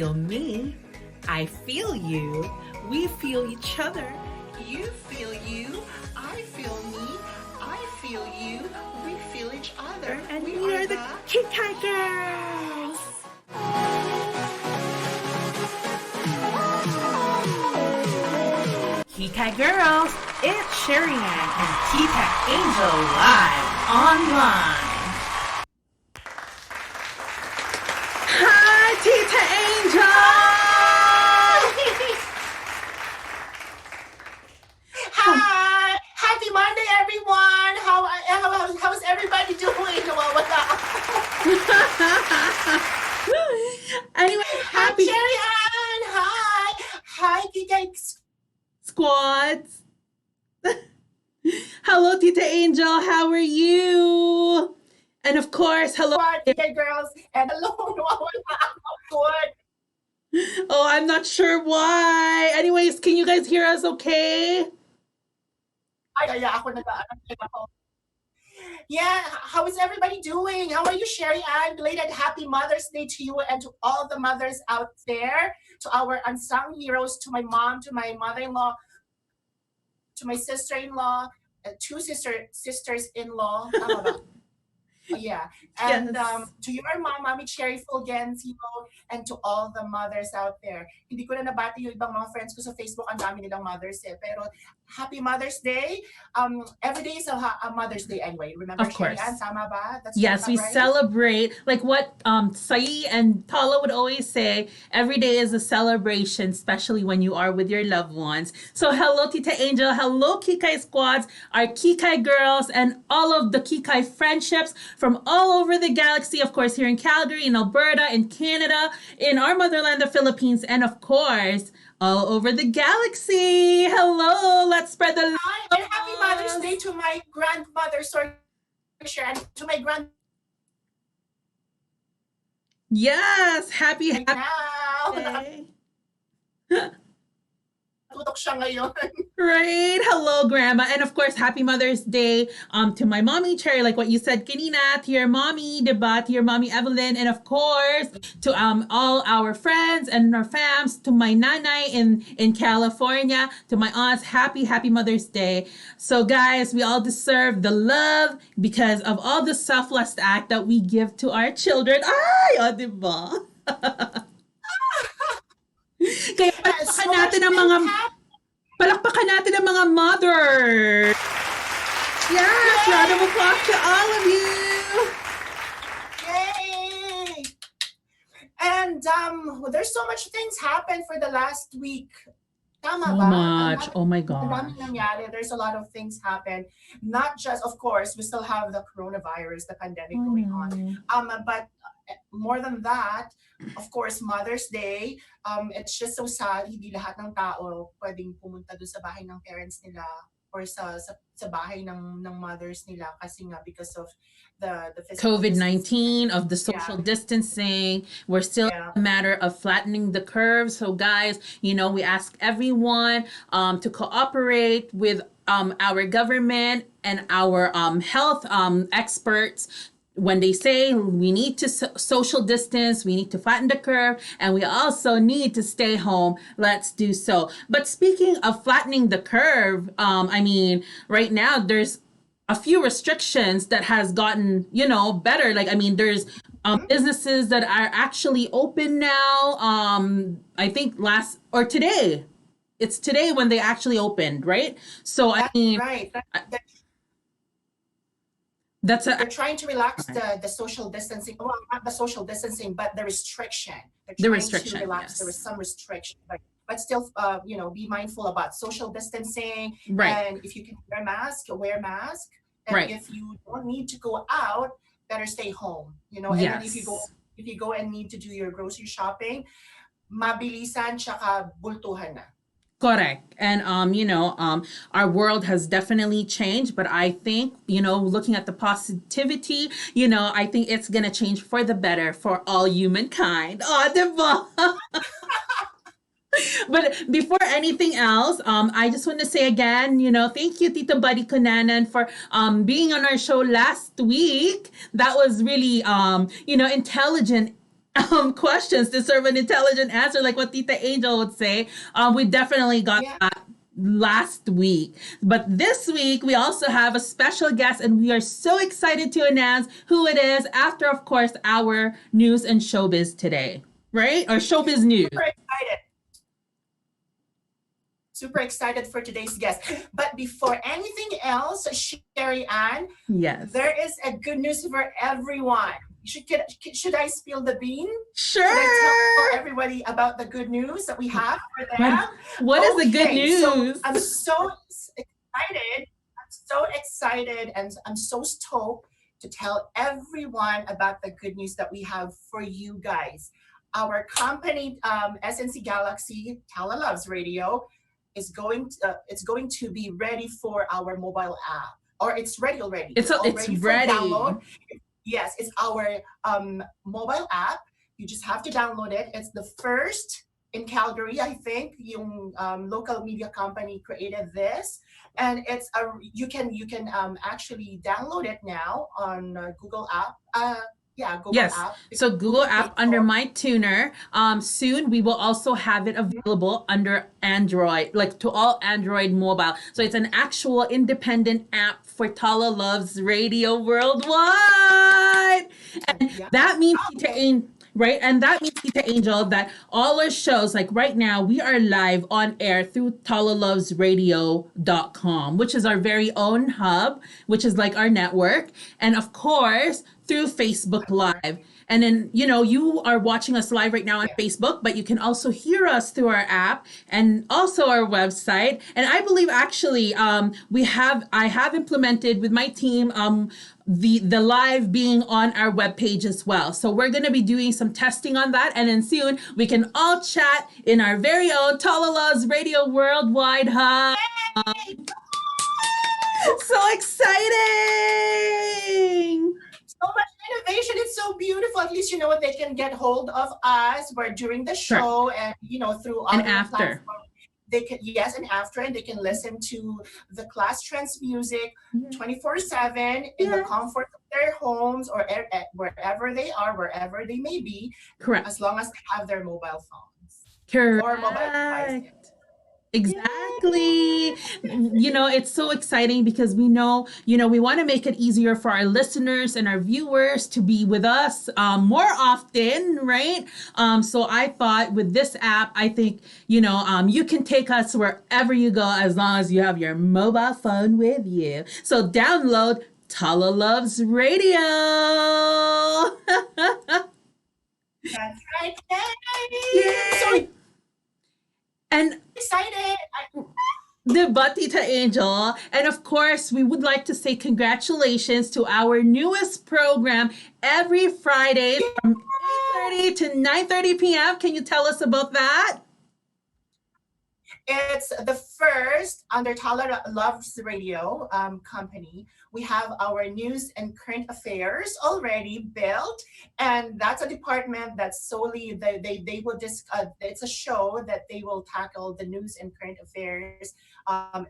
feel me. I feel you. We feel each other. You feel you. I feel me. I feel you. We feel each other. And we are the Kikay girls. Kikay girls, it's Shawie and Kikay Angel live online. Hi, Tita Angel. Hi! Happy Monday, everyone! How's everybody doing? Anyway, happy Shawie Ann! Hi! Hi, Kikay squads. Hello, Tita Angel. How are you? And of course, hello, Kikay girls, and hello, good. Oh, I'm not sure why. Anyways, can you guys hear us okay? Yeah, how is everybody doing? How are you, Shawie Ann? Belated Happy Mother's Day to you and to all the mothers out there, to our unsung heroes, to my mom, to my mother-in-law, to my sister-in-law, two sisters-in-law. Yeah, and Yes. to your mom, Mami Cherry Fulgencio, and to all the mothers out there. Hindi ko na nabati yung ibang mga friends ko sa Facebook, ang dami nilang mothers eh. Pero Happy Mother's Day. Every day is a Mother's Day anyway. Remember, Of course. Shawie Ann? Tama ba? Yes, we right? celebrate like what Sai and Tala would always say, every day is a celebration, especially when you are with your loved ones. So hello, Tita Angel. Hello, Kikay squads, our Kikay girls, and all of the Kikay friendships from all over the galaxy, of course, here in Calgary, in Alberta, in Canada, in our motherland, the Philippines, and of course, all over the galaxy. Hello, let's spread the love. Hi, and Happy Mother's Day to my grandmother, and to my grand Yes, happy now. day. Tutok siya ngayon. Right. Hello, Grandma. And of course, happy Mother's Day to my mommy, Cherry, like what you said, kanina, to your mommy, diba? To your mommy, Evelyn. And of course, to all our friends and our fams, to my nanay in California, to my aunts, happy Mother's Day. So, guys, we all deserve the love because of all the selfless act that we give to our children. Ay, o, diba? Kaya palakpakan natin ang mga mothers. Yes, round of applause to all of you. Yay! And there's so much things happened for the last week. Tama So ba? much. Oh my God. Maraming nangyari. There's a lot of things happen. Not just, of course, we still have the coronavirus, the pandemic going on. But more than that, of course, Mother's Day, it's just so sad, hindi lahat ng tao pwedeng pumunta doon sa bahay ng parents nila or sa bahay ng mothers nila kasi nga because of the COVID-19, of the social distancing. We're still a matter of flattening the curve. So guys, we ask everyone to cooperate with our government and our health experts when they say we need to social distance, we need to flatten the curve, and we also need to stay home, let's do so. But speaking of flattening the curve, right now there's a few restrictions that has gotten, better. There's businesses that are actually open now. I think today. It's today when they actually opened, right? So, right. They're trying to relax the social distancing. Well, not the social distancing, but the restriction. The restriction. To relax. Yes. There was some restriction, but still, be mindful about social distancing. Right. And if you can wear mask. And right. if you don't need to go out, better stay home. And then if you go and need to do your grocery shopping, mabilisan tsaka bultuhan na. Correct. And, our world has definitely changed, but I think, looking at the positivity, I think it's going to change for the better for all humankind. Oh, diba? But before anything else, I just want to say again, thank you, Tito Buddy Kunanan, for being on our show last week. That was really, intelligent questions deserve an intelligent answer, like what Tita Angel would say. We definitely got Yeah. that last week. But this week, we also have a special guest, and we are so excited to announce who it is after, of course, our news and showbiz today, right? Or showbiz news. Super excited. Super excited for today's guest. But before anything else, Sherry Ann, Yes. there is a good news for everyone. Should I spill the bean? Sure. Should I tell everybody about the good news that we have for them? What is the good news? So I'm so excited. I'm so excited, and I'm so stoked to tell everyone about the good news that we have for you guys. Our company, SNC Galaxy TalaLuvzRadio, is going to be ready for our mobile app, or it's ready already. It's already for ready. download. Yes, it's our mobile app. You just have to download it. It's the first in Calgary, I think. Yung local media company created this, and you can actually download it now on Google App. Google yes. App. So Google App under My Tuner. Soon we will also have it available under Android, like to all Android mobile. So it's an actual independent app for TalaLuvzRadio Worldwide. And that means right? And that means, Tita Angel, that all our shows, like right now, we are live on air through TalaLuvzRadio.com, which is our very own hub, which is like our network. And of course, through Facebook Live. And then, you are watching us live right now on Facebook, but you can also hear us through our app and also our website. And I believe actually I have implemented with my team the live being on our webpage as well. So we're going to be doing some testing on that. And then soon we can all chat in our very own TalaLuvzRadio Worldwide hub. So exciting! So much innovation. It's so beautiful. At least they can get hold of us. We're during the show, and through other platforms. They can and they can listen to the class trends music 24/7 in the comfort of their homes or wherever they are, wherever they may be. Correct. As long as they have their mobile phones. Correct. Or mobile devices. Exactly. It's so exciting because we know, we want to make it easier for our listeners and our viewers to be with us more often, right? So I thought with this app, I think, you can take us wherever you go as long as you have your mobile phone with you. So download TalaLuvzRadio. That's right. Yay! Sorry. And excited. The Tita Angel. And of course, we would like to say congratulations to our newest program every Friday from 8:30 to 9:30 p.m. Can you tell us about that? It's the first under TalaLuvzRadio company. We have our news and current affairs already built, and that's a department that's solely they will it's a show that they will tackle the news and current affairs,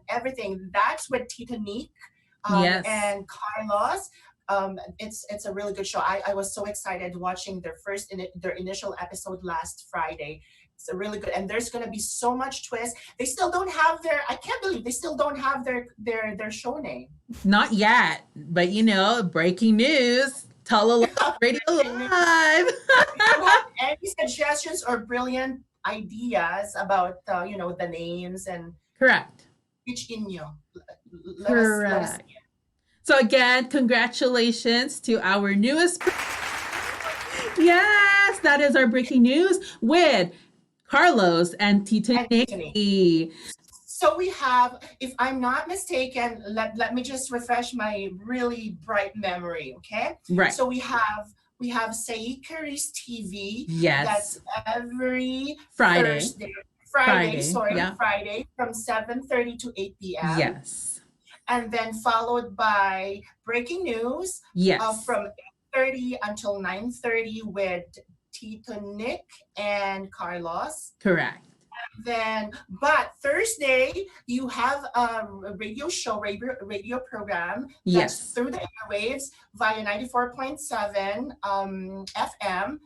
everything. That's with Tita Nick and Carlos. It's a really good show. I was so excited watching their initial episode last Friday. It's a really good, and there's going to be so much twist. They still don't have I can't believe they still don't have their show name. Not yet, but breaking news. TalaLuvzRadio Live. If you have any suggestions or brilliant ideas about the names and correct. Reach in you. Let us so again, congratulations to our newest. Yes, that is our breaking news with Carlos and Tita Nikki. So we have, if I'm not mistaken, let me just refresh my really bright memory, okay? Right. So we have Say Curry's TV. Yes. That's every Friday. Friday from 7:30 to 8 p.m. Yes. And then followed by breaking news. Yes. From 8:30 until 9:30 with Tito Nick and Carlos. Correct. But Thursday you have a radio program that's through the airwaves via 94.7 FM.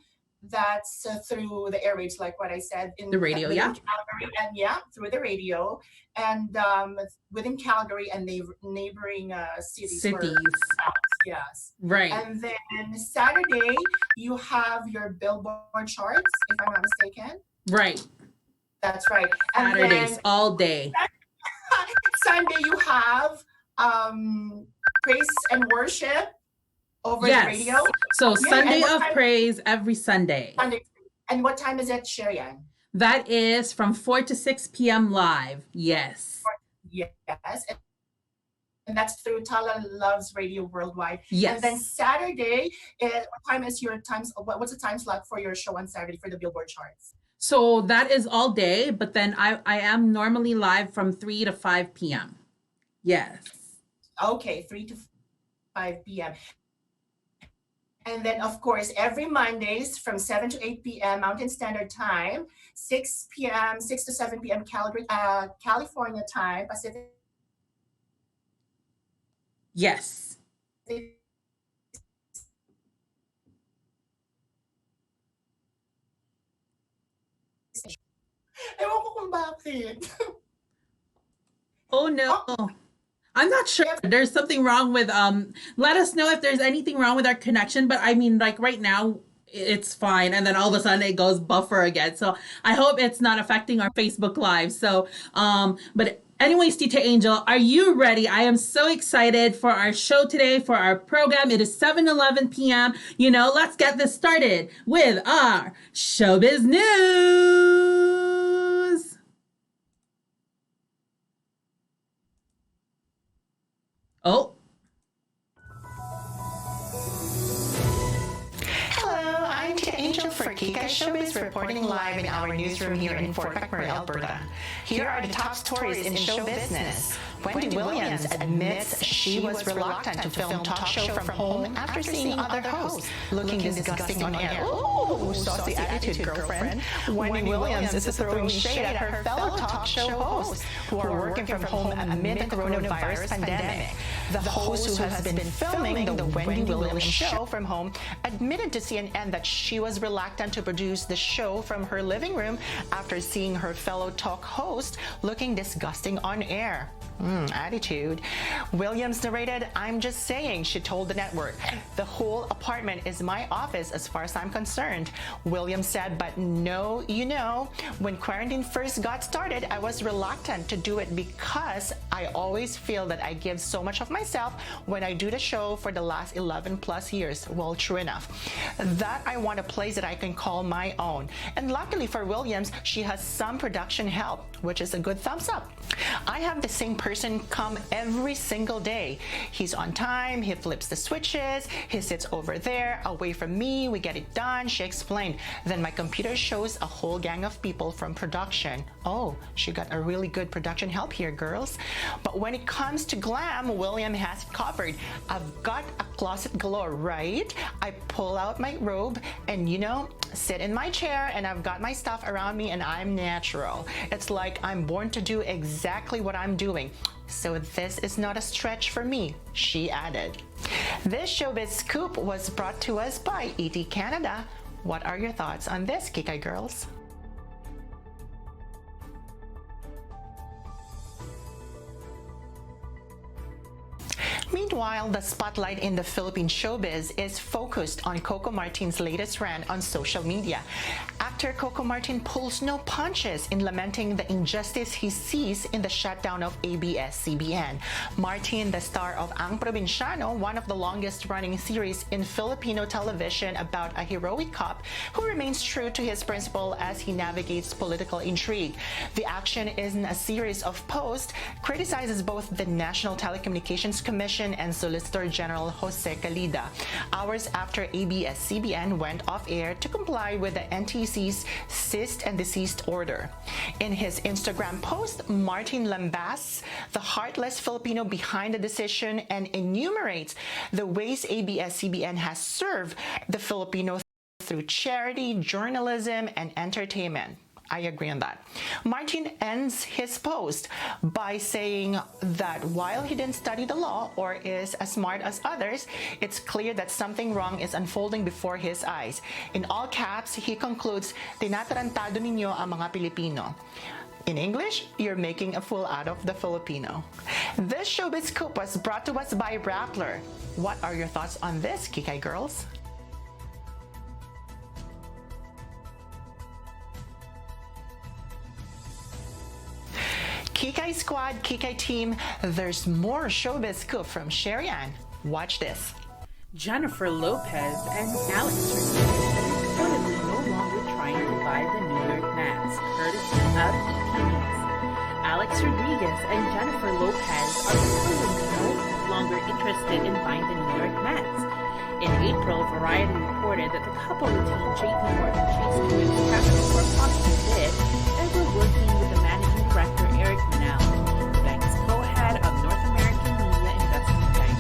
that's through the airwaves, like what I said, The radio, within yeah. Calgary, and through the radio, and within Calgary and neighboring cities or Cities. towns, yes. Right. And then Saturday you have your Billboard charts, if I'm not mistaken. Right. That's right. And Saturdays then all day. Sunday you have praise and worship over the radio. So Sunday of praise every Sunday. And what time is it, Shawie? That is from 4 to 6 p.m. live. Yes. Yes. And that's through TalaLuvzRadio Worldwide. Yes. And then Saturday, what time is your time? What's the time slot for your show on Saturday for the Billboard charts? So that is all day, but then I am normally live from 3 to 5 p.m. Yes. Okay, 3 to 5 p.m. And then, of course, every Mondays from 7 to 8 p.m. Mountain Standard Time, 6 p.m., 6 to 7 p.m. California time, Pacific. Yes. Ewan ko kung bakit. Oh no. I'm not sure. There's something wrong with let us know if there's anything wrong with our connection, but I mean, like right now it's fine, and then all of a sudden it goes buffer again. So I hope it's not affecting our Facebook Live. So but anyways, Tita Angel, are you ready? I am so excited for our show today, for our program. It is 7:11 p.m. You know, let's get this started with our showbiz news. Oh. Hello, I'm Tia Angel for Kikay Showbiz, reporting live in our newsroom here in Fort McMurray, Alberta. Here are the top stories in show business. Wendy Williams admits she was reluctant to film talk show from home after seeing other hosts looking disgusting on air. Ooh, saucy attitude, girlfriend. Wendy Williams is throwing shade at her fellow talk show hosts who are working from home amid the coronavirus pandemic. The host who has been filming the Wendy Williams show from home admitted to CNN that she was reluctant to produce the show from her living room after seeing her fellow talk host looking disgusting on air. Attitude. Williams narrated, "I'm just saying," she told the network. "The whole apartment is my office as far as I'm concerned." Williams said, "But no, you know, when quarantine first got started, I was reluctant to do it because I always feel that I give so much of myself when I do the show for the last 11 plus years." Well, true enough. That I want a place that I can call my own. And luckily for Williams, she has some production help, which is a good thumbs up. "I have the same person come every single day. He's on time, he flips the switches, he sits over there, away from me, we get it done," she explained. "Then my computer shows a whole gang of people from production." Oh, she got a really good production help here, girls. But when it comes to glam, William has it covered. "I've got a closet galore, right? I pull out my robe and, you know, sit in my chair and I've got my stuff around me and I'm natural. It's like I'm born to do exactly what I'm doing. So this is not a stretch for me," she added. This showbiz scoop was brought to us by ET Canada. What are your thoughts on this, Kikay girls? Meanwhile, the spotlight in the Philippine showbiz is focused on Coco Martin's latest rant on social media. Actor Coco Martin pulls no punches in lamenting the injustice he sees in the shutdown of ABS-CBN. Martin, the star of Ang Provinciano, one of the longest-running series in Filipino television about a heroic cop who remains true to his principle as he navigates political intrigue. The action is in a series of posts criticizes both the National Telecommunications Commission and Solicitor General Jose Calida, hours after ABS-CBN went off air to comply with the NTC's ceased and desist order. In his Instagram post, Martin lambasts the heartless Filipino behind the decision and enumerates the ways ABS-CBN has served the Filipino through charity, journalism, and entertainment. I agree on that. Martin ends his post by saying that while he didn't study the law or is as smart as others, it's clear that something wrong is unfolding before his eyes. In all caps, he concludes, "Tinatarantado ninyo ang mga Pilipino." In English, you're making a fool out of the Filipino. This showbiz scoop was brought to us by Rappler. What are your thoughts on this, Kikay girls? Kikay squad, Kikay team, there's more showbiz scoop from Shawie. Watch this. Jennifer Lopez and Alex Rodriguez are reportedly no longer trying to buy the New York Mets, courtesy of EP News. Alex Rodriguez and Jennifer Lopez are reportedly no longer interested in buying the New York Mets. In April, Variety reported that the couple retained JP Morgan Chase Cohen's capital for a possible bid and were working with the managing director Eric Manal, the bank's co-head of North American Media Investment Bank.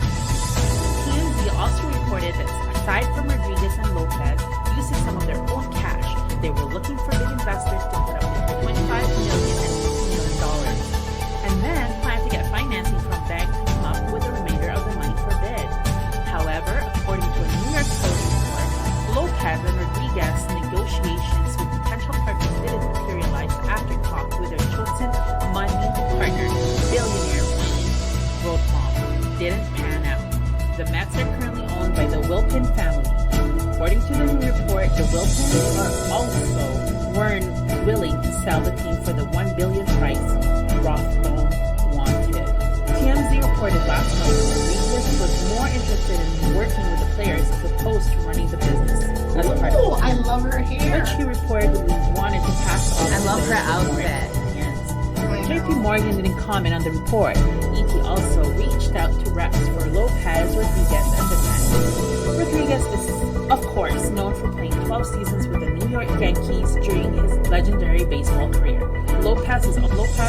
TMZ also reported that aside from Rodriguez and Lopez using some of their own cash, they were looking for big investors to put up between $25 million and $50 million, and then plan to get financing from banks to come up with the remainder of the money for bid. However, according to a New York Post report, Lopez and Rodriguez negotiations with potential partners didn't materialize after talks with their chosen money partner, billionaire William didn't pan out. The Mets are currently owned by the Wilpon family. According to the new report, the Wilpons weren't willing to sell the team for the $1 billion price Rothbone wanted. TMZ reported last month that Rodriguez was more interested in working with the players as opposed to running the business. Oh, I love her hair. Which he reportedly wanted to pass off. I love her outfit. JP Morgan didn't comment on the report. ET also reached out to reps for Lopez, Rodriguez, and the Mets. Rodriguez is, of course, known for playing 12 seasons with the New York Yankees during his legendary baseball career. Lopez is also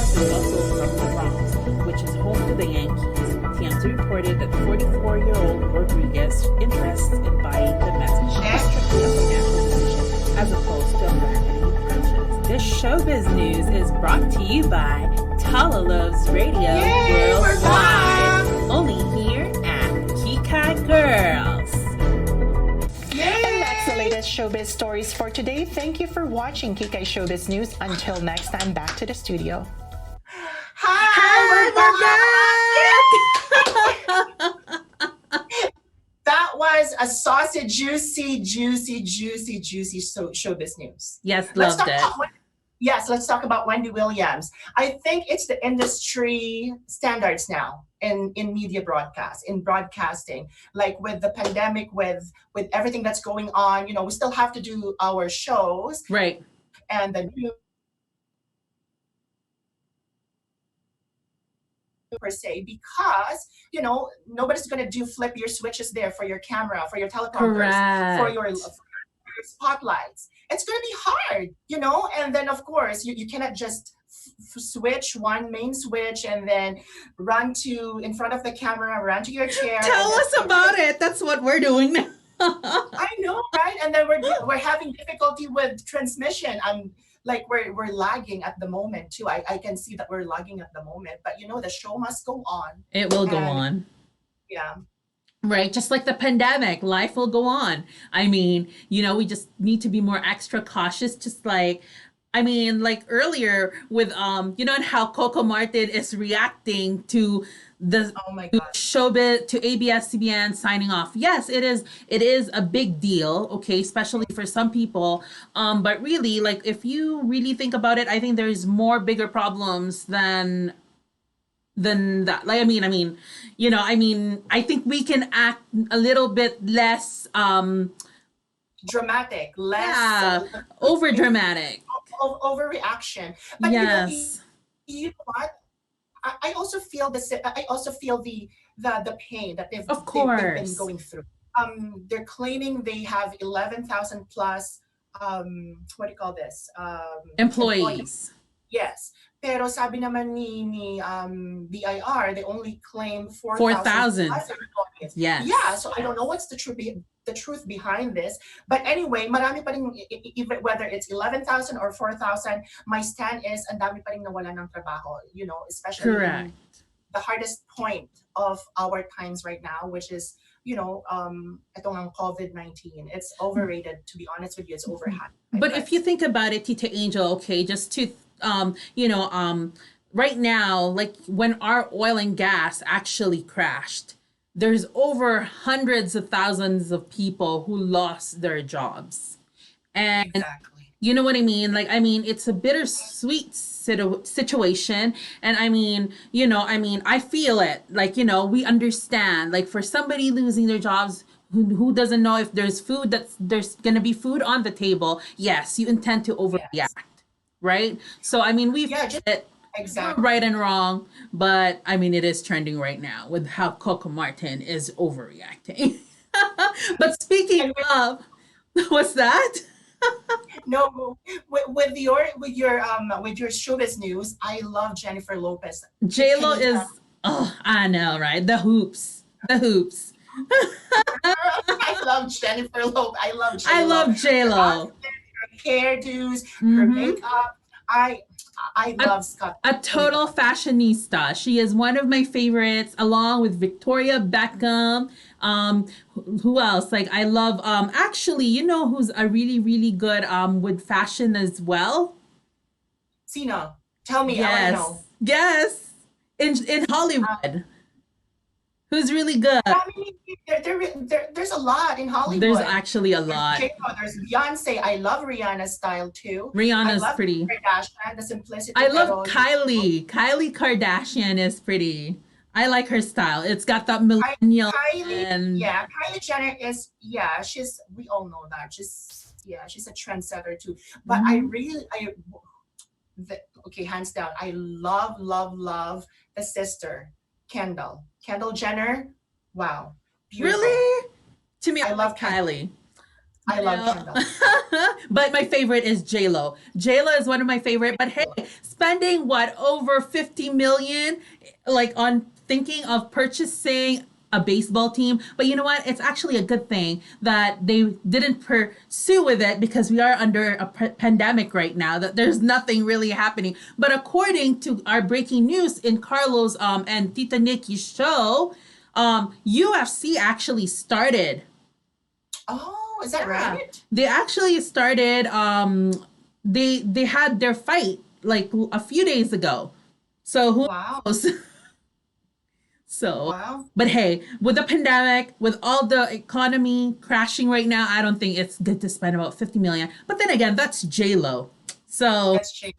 from the Bronx, which is home to the Yankees. TMZ reported that the 44-year-old Rodriguez's interest in buying the Mets was strictly a financial decision as opposed to a marketing purchase. This showbiz news is brought to you by TalaLuvzRadio Worldwide. Only here at Kikay Girls. And that's the latest showbiz stories for today. Thank you for watching Kikay Showbiz News. Until next time, back to the studio. Hi, that was a saucy, juicy showbiz news. Yes, loved it. Let's talk about Wendy Williams. I think it's the industry standards now in media broadcast, in broadcasting. Like with the pandemic, with everything that's going on, we still have to do our shows. Right. And the new per se, because nobody's going to do flip your switches there for your camera, for your teleprompters, for your spotlights. It's going to be hard, and then of course you cannot just switch one main switch and then run to in front of the camera, run to your chair. Tell us about it. That's what we're doing now. I know, right? And then we're having difficulty with transmission. We're lagging at the moment too. I can see that we're lagging at the moment, but the show must go on. It will go on. Yeah. Right. Just like the pandemic, life will go on. I mean, we just need to be more extra cautious. Just like earlier with, and how Coco Martin is reacting to the showbiz, to ABS-CBN signing off. Yes, it is a big deal. Okay. Especially for some people. But really, if you really think about it, I think there's more bigger problems than that. I think we can act a little bit less dramatic, less over dramatic, overreaction. But yes, you know what? I also feel the pain that they've been going through. They're claiming they have 11,000 plus what do you call this? Employees. Yes. Pero sabi naman ni BIR, they only claim 4,000. Yes. Yeah, so I don't know what's the true the truth behind this. But anyway, marami pa rin, even whether it's 11,000 or 4,000, my stand is ang dami pa rin nawala ng trabaho, you know, especially Correct. the hardest point of our times right now, which is, you know, itong ang COVID-19. It's overrated, to be honest with you. It's overhyped. But if you think about it, Tita Angel, okay, just to, you know, right now, like when our oil and gas actually crashed, there's over hundreds of thousands of people who lost their jobs. And Exactly. you know what I mean? Like, I mean, it's a bittersweet situation. And I mean, you know, I mean, I feel it. Like, you know, we understand. Like, for somebody losing their jobs, who doesn't know if there's food, there's going to be food on the table. Yes, you intend to overreact, Yes. right? So, I mean, we've Yeah, just it exactly. right and wrong, but I mean, it is trending right now with how Coco Martin is overreacting. But speaking And of, what's that? no, with your showbiz news, I love Jennifer Lopez. J-Lo Can you is, tell- oh, I know, right? The hoops. I love Jennifer Lopez. I love J-Lo. I love Her J-Lo. outfit, her hairdos, her makeup. I love Scott. A total fashionista. She is one of my favorites, along with Victoria Beckham. Who else? Like, I love, actually, you know who's a really, really good with fashion as well? Sino, tell me. I want to know. Yes. In Hollywood. Who's really good? I mean, there's a lot in Hollywood. There's actually a lot. J-Lo, there's Beyonce. I love Rihanna's style too. I Rihanna's love pretty. Kardashian, the simplicity. I love pero- Kylie. Kylie Kardashian is pretty. I like her style. It's got that millennial Kylie, and yeah, Kylie Jenner is, yeah, we all know that. She's a trendsetter too. But okay, hands down, I love the sister, Kendall Jenner. Wow. Beautiful. really? To me, I I love love Kylie. I love Yeah. Kendall. But my favorite is J-Lo. J-Lo is one of my favorite. But hey, spending over 50 million, like on thinking of purchasing a baseball team. But you know what? It's actually a good thing that they didn't pursue with it, because we are under a pandemic right now, that there's nothing really happening. But according to our breaking news in Carlos and Tita Nikki's show, UFC actually started. Oh, is that Yeah. right? They actually started they had their fight like a few days ago. So who Wow. knows? So Wow. but hey, with the pandemic, with all the economy crashing right now, I don't think it's good to spend about 50 million. But then again, that's J-Lo. So That's cheap.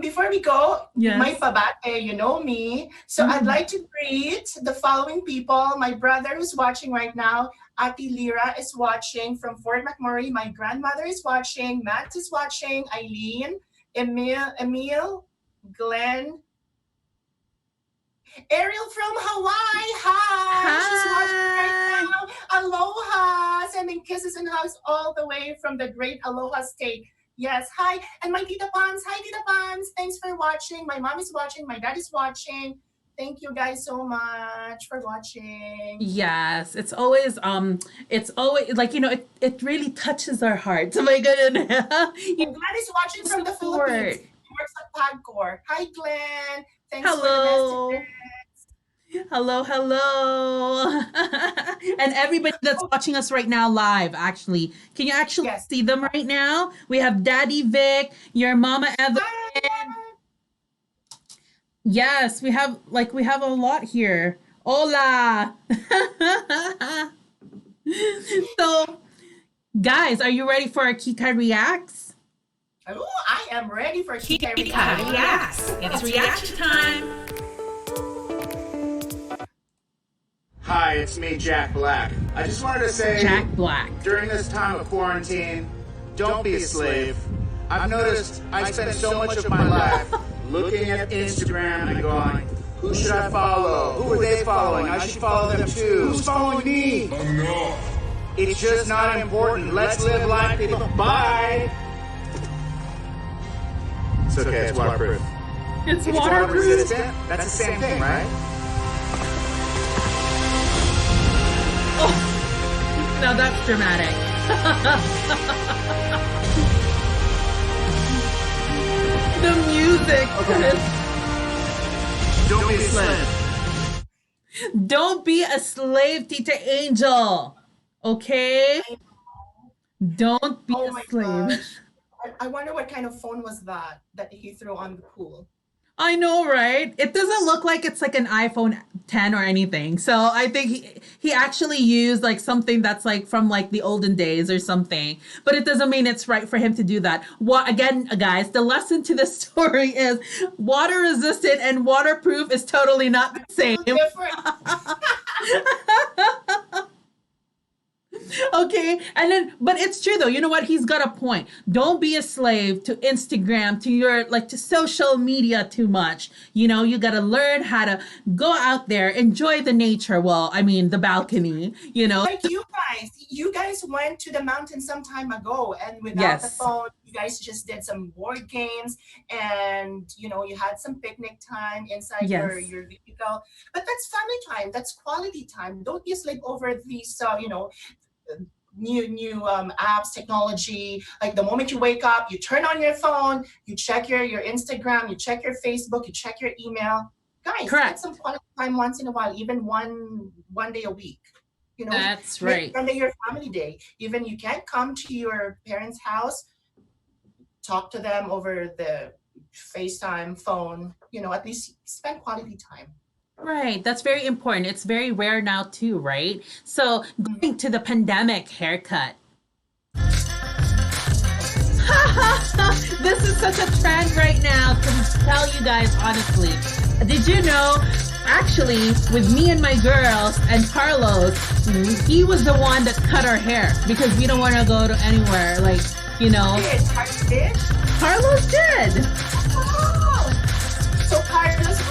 Before we go, Yes. my pabate, you know me. So I'd like to greet the following people. My brother who's watching right now, Ati Lira is watching from Fort McMurray. My grandmother is watching. Matt is watching. Eileen, Emil, Glenn, Ariel from Hawaii. Hi. She's watching right now. Aloha. Sending kisses and hugs all the way from the great Aloha State. Yes, hi. And my Tita Pons. Hi, Tita Pons. Thanks for watching. My mom is watching. My dad is watching. Thank you guys so much for watching. yes, it's always like, you know, it really touches our hearts. Oh my goodness. You And Glenn is watching from the support. Philippines. He works at Pagcor. Hi, Glenn. Thanks Hello. for the message. Hello. And everybody that's watching us right now live, actually. Can you actually Yes. see them right now? We have Daddy Vic, your Mama Evelyn. Hi. Yes, we have a lot here. Hola. So, guys, are you ready for our Kikay Reacts? Oh, I am ready for Kikay Kikay Reacts. It's reaction time. Hi, it's me, Jack Black. I just wanted to say, Jack Black. during this time of quarantine, don't be a slave. I've noticed I spend so much of my life looking at Instagram and going, who should I follow? Who are they following? I should follow them too. Who's following me? It's just not important. Let's live life. Bye. It's okay, it's waterproof. It's If it's water waterproof. resistant, that's the same thing, right? Oh, now that's dramatic. The music. Okay. Don't be a slave. Don't be a slave, Tita Angel. Okay? Don't be Oh a my slave. gosh. I wonder what kind of phone was that he threw on the pool. I know, right? It doesn't look like it's like an iPhone 10 or anything. So I think he actually used like something that's like from like the olden days or something. But it doesn't mean it's right for him to do that. What again, guys, the lesson to this story is water resistant and waterproof is totally not the same. Different. Okay, and then but it's true though. You know what? He's got a point. Don't be a slave to Instagram, to your like to social media too much. You know, you got to learn how to go out there, enjoy the nature. Well, I mean, the balcony, you know. Like you guys went to the mountain some time ago, and without the phone, you guys just did some board games, and you know, you had some picnic time inside your vehicle. But that's family time. That's quality time. Don't be a slave over these, you know, new apps, technology. Like the moment you wake up, you turn on your phone, you check your Instagram, you check your Facebook, you check your email. Guys, get some quality time once in a while, even one day a week. You know, that's right. One day your family day. Even you can't come to your parents' house, talk to them over the FaceTime phone. You know, at least spend quality time. Right. That's very important. It's very rare now too, right? So going to the pandemic haircut. This is such a trend right now, to tell you guys honestly. Did you know, actually, with me and my girls and Carlos, he was the one that cut our hair because we don't want to go to anywhere. Like, you know. Carlos did. Oh. So Carlos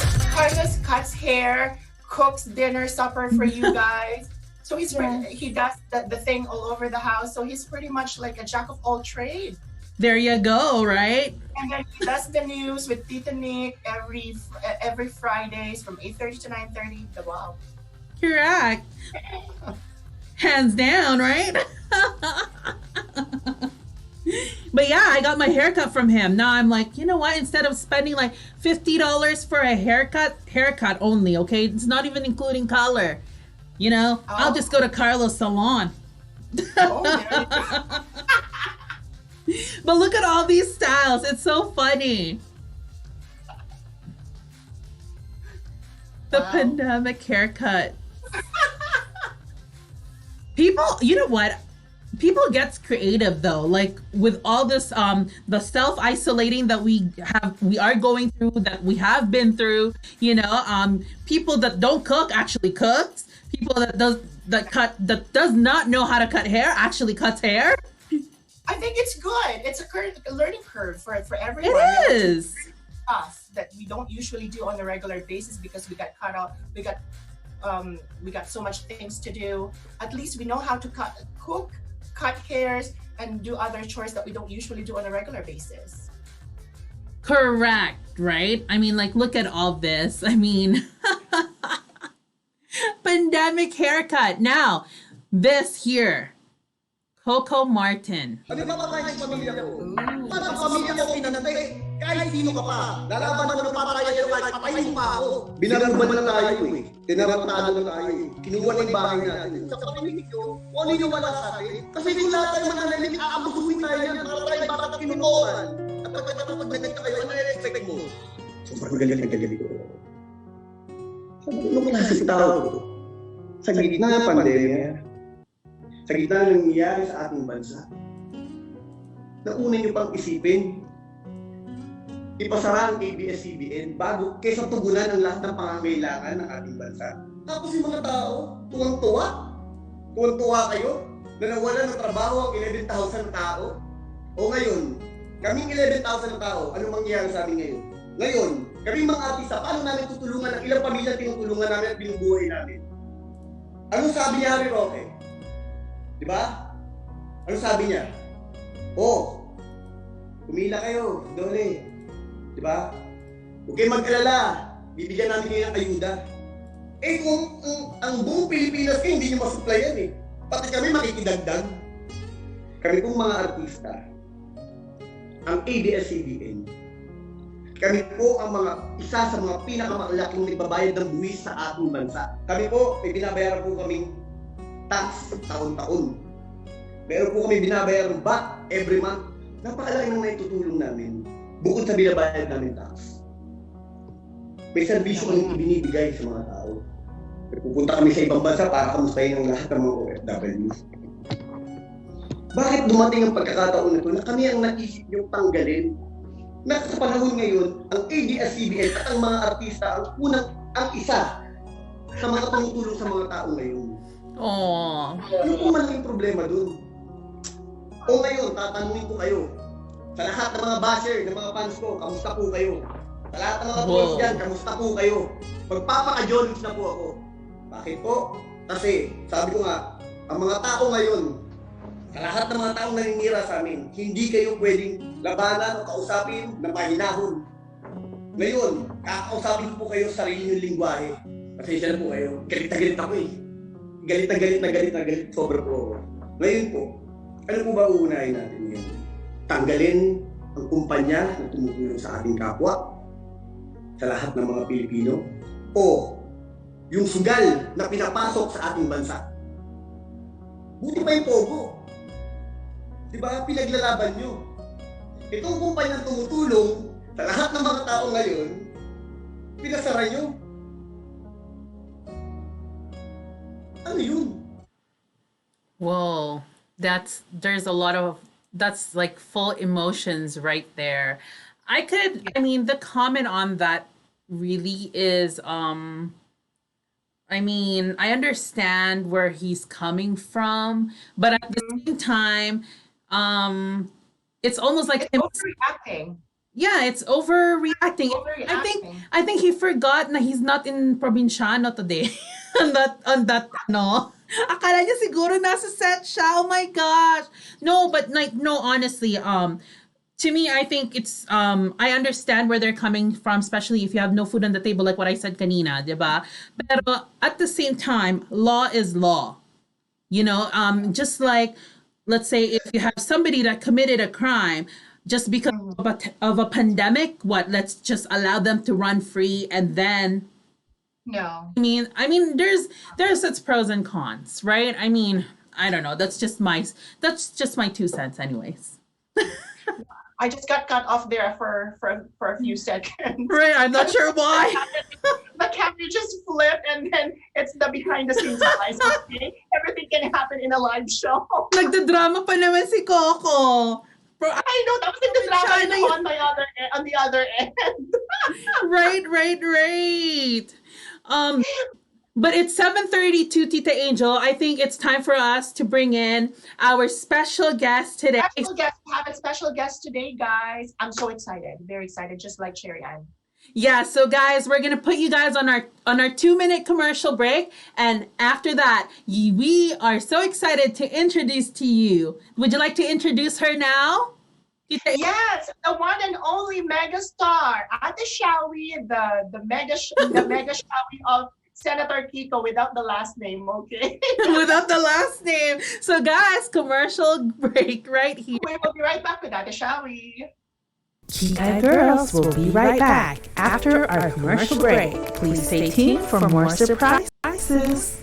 cuts hair, cooks dinner, supper for you guys. So he does the thing all over the house. So he's pretty much like a jack of all trades. There you go, right? And then he does the news with Tita Nick every Fridays from 8:30 to 9:30. Wow. Correct. Hands down, right? But yeah, I got my haircut from him. Now I'm like, you know what? Instead of spending like $50 for a haircut only, okay? It's not even including color. You know, I'll just go to Carlos Salon. But look at all these styles. It's so funny. The pandemic haircut. People, you know what? People gets creative though, like with all this the self-isolating that we are going through, that we have been through, you know, people that don't cook actually cooks, people that does not know how to cut hair actually cuts hair. I think it's good. It's a learning curve for everyone. It is stuff that we don't usually do on a regular basis because we got cut out. We got so much things to do. At least we know how to cook, cut hairs, and do other chores that we don't usually do on a regular basis. Correct, right? I mean, like, look at all this. I mean, pandemic haircut. Now, this here. Coco Martin. Ano ba kahit pamilya ko? Parang pamilya ko pinanatay. Kahit sino ka pa. Lalaban mo na papatayan kahit patayin pa ako. Binaruban na tayo eh. Tinaratado na tayo eh. Kinuha na yung bahay natin. Sa pamilya ko, ano yung wala sa atin? Kasi kung lahat tayo mananalig, aabusuin tayo yan para tayo bakit kinukuhan. At pag nagkita kayo, ano na-expect mo? Sobrang galing na galing ko. Anong klase tao ko? Sa gitna ng pandemya, sa gitna ng nangyayari sa ating bansa, nauna niyo pang isipin, ipasara ang ABS-CBN bago kaysa tugunan ang lahat ng pangangailangan ng ating bansa. Tapos yung mga tao, tuwang-tuwa. Tuwang-tuwa kayo na nawalan ng trabaho ang 11,000 tao. O ngayon, kaming 11,000 tao, anong mangyayari sa amin ngayon? Ngayon, kaming mga artista, paano namin tutulungan ang ilang pamilya tinutulungan namin at binubuhay namin? Anong sabi niya, Harry Roque? Diba? Ano sabi niya? Kumila kayo, dole. Diba? Huwag kayong mag-alala. Bibigyan namin kayo ng ayuda. Eh kung ang buong Pilipinas kayo, hindi nyo masuplayan eh. Pati kami makikidagdag. Kami pong mga artista, ang ABS-CBN, kami po ang isa sa mga pinakamalaking nagbabayad ng buwis sa ating bansa. Kami po, may binabayaran po kaming tax taon-taon. Meron po kami binabayaran back every month. Napakalaki nang naitutulong namin. Bukod sa binabayad namin tax. May serbisyo kaming ibinibigay sa mga tao. Pupunta kami sa ibang bansa para kamustahin ang lahat ng mga OFW. Bakit dumating ang pagkakataon na ito na kami ang naisip yung tanggalin? Na sa panahon ngayon, ang ABS-CBN at ang mga artista ang isa sa mga tumutulong sa mga tao ngayon. Oh. Yung kung malaking problema dun. O ngayon, tatanungin ko kayo, sa lahat ng mga basher, ng mga fans ko, kamusta po kayo? Sa lahat ng mga boys dyan, kamusta po kayo? Magpapaka-jollies na po ako. Bakit po? Kasi, sabi ko nga, ang mga tao ngayon, sa lahat ng mga taong naninira sa amin, hindi kayo pwedeng labanan o kausapin na mahinahon. Ngayon, kakausapin po kayo sa sarili niyong lingwahe. Pasensya na po kayo. Galit na galit ako eh. Galit na galit. Sobra po ako. Ngayon po, ano po ba uunahin natin ngayon? Tanggalin ang kumpanya na tumutulong sa ating kapwa, sa lahat ng mga Pilipino, o yung sugal na pinapasok sa ating bansa. Buti pa yung Pogo. Diba? Pinaglalaban nyo. Itong kumpanya na tumutulong sa lahat ng mga tao ngayon, pinasara nyo. Ano yun? Whoa. There's a lot of, that's like full emotions right there. The comment on that really is, I understand where he's coming from, but at the same time, it's almost like it's overreacting. Yeah, it's overreacting. I think he forgot na he's not in Provinciano today. on that no. Akala niya siguro nasa set siya. Oh my gosh. No, but no, honestly, to me, I think it's I understand where they're coming from, especially if you have no food on the table, like what I said kanina, diba? Pero at the same time, law is law. You know, just like, let's say if you have somebody that committed a crime just because of a pandemic, let's just allow them to run free and then no. I mean there's its pros and cons, right? I mean, I don't know. That's just my 2 cents anyways. I just got cut off there for a few seconds. Right, I'm not sure why. The camera just flipped and then it's the behind the scenes guys. Okay? Everything can happen in a live show. Nagda-drama pa naman si Coco. I know, that was the drama on the other end. Right. But it's 7:32, Tita Angel. I think it's time for us to bring in our special guest today. We have a special guest today, guys. I'm so excited, very excited, just like Sherry Ann. Yeah, so guys, we're gonna put you guys on our 2-minute commercial break, and after that, we are so excited to introduce to you. Would you like to introduce her now? Yes, the one and only mega star, Ate Shawie, the mega Shawie of Senator Kikay without the last name, okay? Without the last name. So guys, commercial break right here. We will be right back with Ate Shawie. Kikay Girls will be right back after our commercial break. Please stay tuned for more surprises.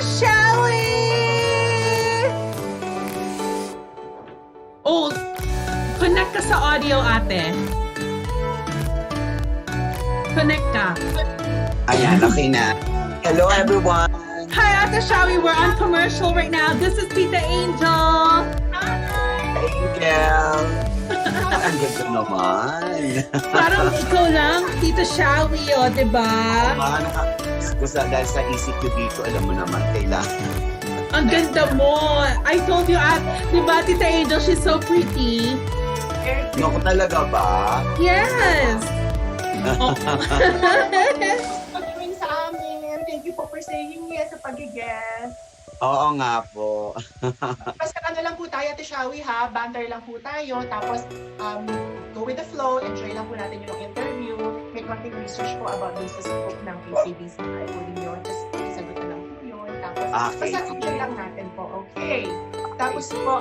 Shawie! Oh, connect ka sa audio, ate. Connect ka. Ayan, okay na. Hello, everyone. Hi, Ate Shawie. We're on commercial right now. This is Tita Angel. Angel. Ang ganda naman. Parang ikaw lang, Tita Shawie, diba? Dahil sa isip ko dito, alam mo naman, kailangan Ang ganda mo. I told you, di ba, Tita Angel, she's so pretty. Naku, talaga ba? Yes. Oh. Pagdating sa amin. Thank you po for saying yes sa pag-guest. Oo nga po. Basta ano lang po tayo, Ate Shawie, ha? Banter lang po tayo. Tapos, go with the flow. Enjoy lang po natin yung interview. May konting research po about dun sa scope ng ACBC. Po ninyo. Just isagot na lang po yun. Tapos, Okay. basta enjoy lang natin po. Okay. Tapos po,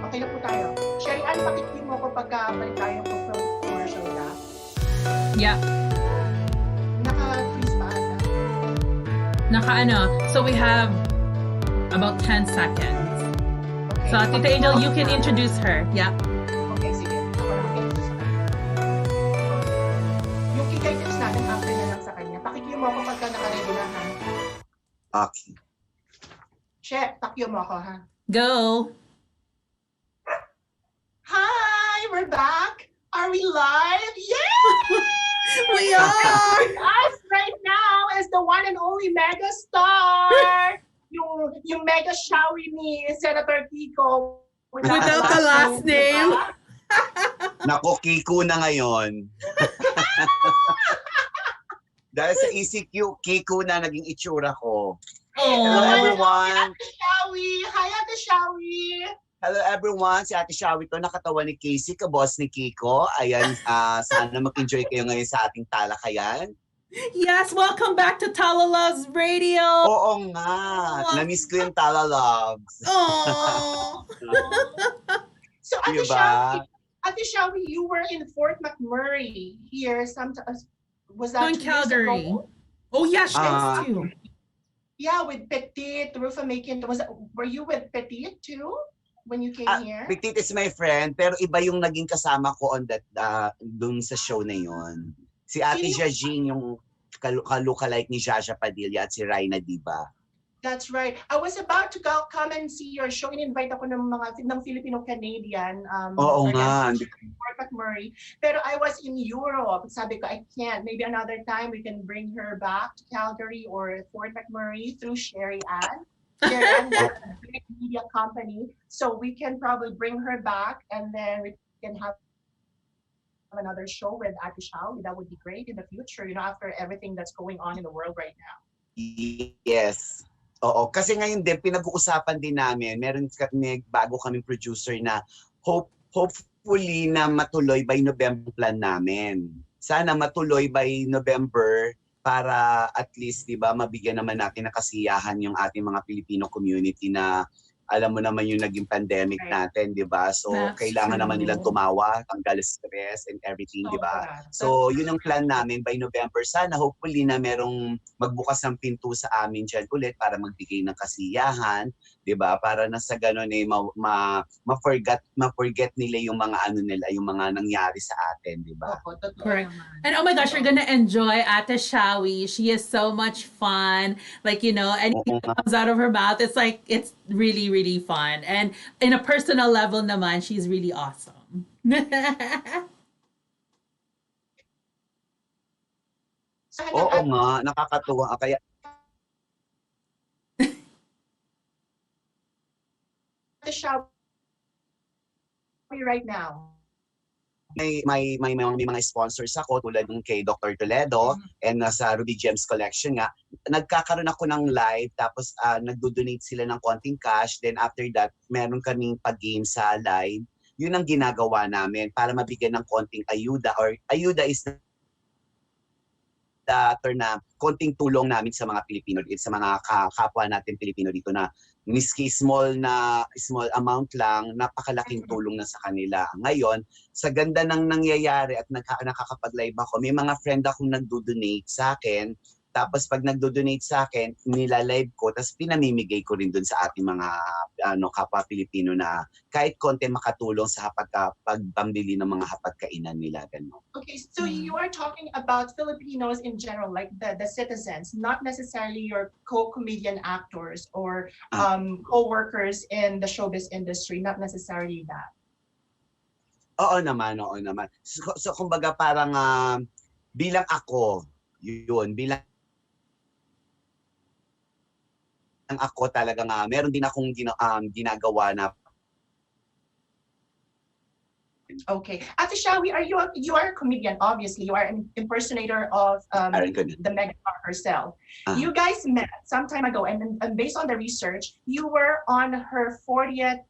okay na po tayo. Sherry Ann, pakikin mo ko pagka-balik tayo po from commercial na. Yeah. Naka-freeze pa ata. So we have about 10 seconds. Okay. So, Tita Angel, you can introduce her. Yeah. Okay, sige. Ako na mag-introduce na. Yung Kikay tips natin, after na lang sa kanya. Pakikyo mo ako pagka nakaready na, ha? Okay. Che, pakyo mo ako, ha? Go. Hi! We're back! Are we live? Yeah! We are! Us right now is the one and only mega star! yung mega Shawie ni Senator Kiko. Without the last name. Naku, Kiko na ngayon. Dahil sa ECQ, Kiko na naging itsura ko. Hello everyone! Ate Shawie! Hi, Ate Shawie! Hello everyone! Si Ate Shawie to, nakatawa ni Casey, kaboss ni Kiko. Ayan, sana mag-enjoy kayo ngayon sa ating talakayan. Yes, welcome back to TalaLuvzRadio. Oo nga, na-miss ko yung TalaLuvz. Oh. So, Ate Diba? Shawie, you were in Fort McMurray here. Was that In 2 years Calgary. ago? Oh yeah, Sheds too. Yeah, with Petit, Rufa Makin. Were you with Petit too when you came here? Petit is my friend, pero iba yung naging kasama ko on that dun sa show na yon. Si Ate Jajing, yung kalukalike ni Jaja Padilla at si Raina Diba. That's right. I was about to come and see your show. In-invite ako ng Filipino-Canadian. Oo nga. Fort McMurray. Pero I was in Europe. Sabi ko, I can't. Maybe another time we can bring her back to Calgary or Fort McMurray through Shawie Ann. Shawie Ann is a big media company. So we can probably bring her back and then we can have another show with Ate Shawie. That would be great in the future, after everything that's going on in the world right now. Yes. Oo, kasi ngayon din, pinag-uusapan din namin, meron bago kaming producer na hopefully na matuloy by November plan namin. Sana matuloy by November para at least, di ba, mabigyan naman natin ng kasiyahan yung ating mga Filipino community na alam mo naman yung naging pandemic natin, di ba? So, kailangan naman nilang tumawa, tanggal stress and everything, di ba? So, yun ang plan namin by November. Sana, hopefully na merong magbukas ng pinto sa amin dyan ulit para magbigay ng kasiyahan, di ba? Para na sa ganun ma-forget nila yung mga yung mga nangyari sa atin, di ba? Correct. And oh my gosh, you're gonna enjoy Ate Shawie. She is so much fun. Like, anything that comes out of her mouth, it's like, it's really, really fun. And in a personal level naman, she's really awesome. Oo nga, nakakatuwa. Kaya The Shawie right now. may mga sponsors ako tulad ng kay Dr. Toledo and sa Ruby Gems Collection nga. Nagkakaroon ako ng live tapos nagdo-donate sila ng konting cash. Then after that, meron kaming pag-game sa live. Yun ang ginagawa namin para mabigyan ng konting ayuda or ayuda is term na konting tulong namin sa mga Pilipino dito, sa mga kapwa natin Pilipino dito na miski small amount lang, napakalaking tulong na sa kanila. Ngayon, sa ganda ng nangyayari at nakakapag-live ako, may mga friend akong nagdo-donate sa akin. Tapos pag nagdo-donate sa akin, nilalive ko, tapos pinamimigay ko rin dun sa ating mga kapwa Pilipino na kahit konti makatulong sa pagpambili ng mga hapagkainan nila. Ganun. Okay, so you are talking about Filipinos in general, like the citizens, not necessarily your co-comedian actors or co-workers in the showbiz industry, not necessarily that. Oo naman. So kumbaga parang bilang ako, bilang ang ako talaga nga, meron din akong ginagawa na. Okay. Ate Shawie, you are a comedian, obviously. You are an impersonator of the megastar herself. You guys met some time ago, and based on the research, you were on her 40th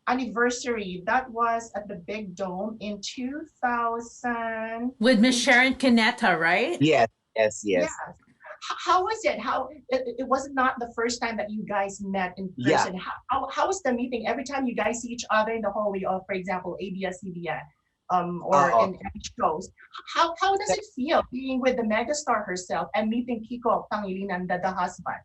anniversary. That was at the Big Dome in 2000. With Miss Sharon Cuneta, right? Yes. Yeah. How was it? It was not the first time that you guys met in person. Yeah. How was the meeting? Every time you guys see each other in the hallway of, for example, ABS-CBN or in shows, how does it feel being with the megastar herself and meeting Kiko Pangilinan, the husband?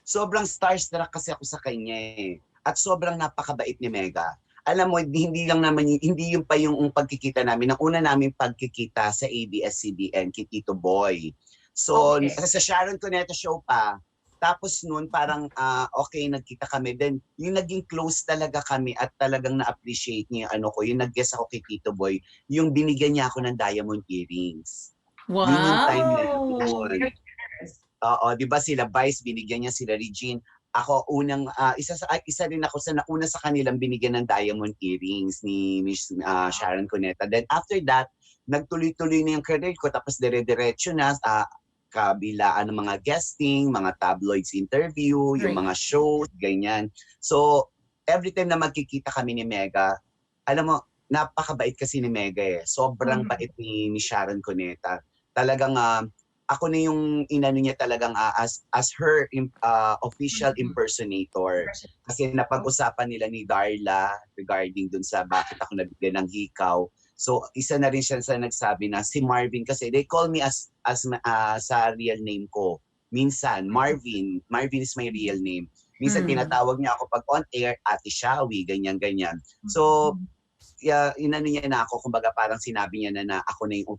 Sobrang starstruck kasi ako sa kanya eh. At sobrang napakabait ni Mega. Alam mo, hindi yung pa yung pagkikita namin. Ang una namin pagkikita sa ABS-CBN, kay Tito Boy. So, sa Sharon Cuneta show pa, tapos noon parang nagkita kami. Then, yung naging close talaga kami at talagang na-appreciate niya yung nag-guest ako kay Tito Boy, yung binigyan niya ako ng diamond earrings. Wow! Yun yung time na yun. Oo, di ba sila Vice, binigyan niya sila Regine. Ako isa rin ako sa nauna sa kanilang binigyan ng diamond earrings ni Miss Sharon Cuneta. Then after that, nagtuloy-tuloy na yung career ko tapos dire-diretso na kabilaan ng mga guesting, mga tabloids interview, yung mga shows, ganyan. So, every time na magkikita kami ni Mega, alam mo, napakabait kasi ni Mega eh. Sobrang bait ni Sharon Cuneta. Talagang ako na yung inano niya talagang as her official impersonator. Kasi napag-usapan nila ni Darla regarding dun sa bakit ako nabigyan ng hikaw. So, isa na rin siya sa nagsabi na si Marvin kasi they call me as sa real name ko. Minsan, Marvin is my real name. Minsan tinatawag niya ako pag on air, Ate Shawie, ganyan-ganyan. So, inano niya na ako, kumbaga parang sinabi niya na ako na yung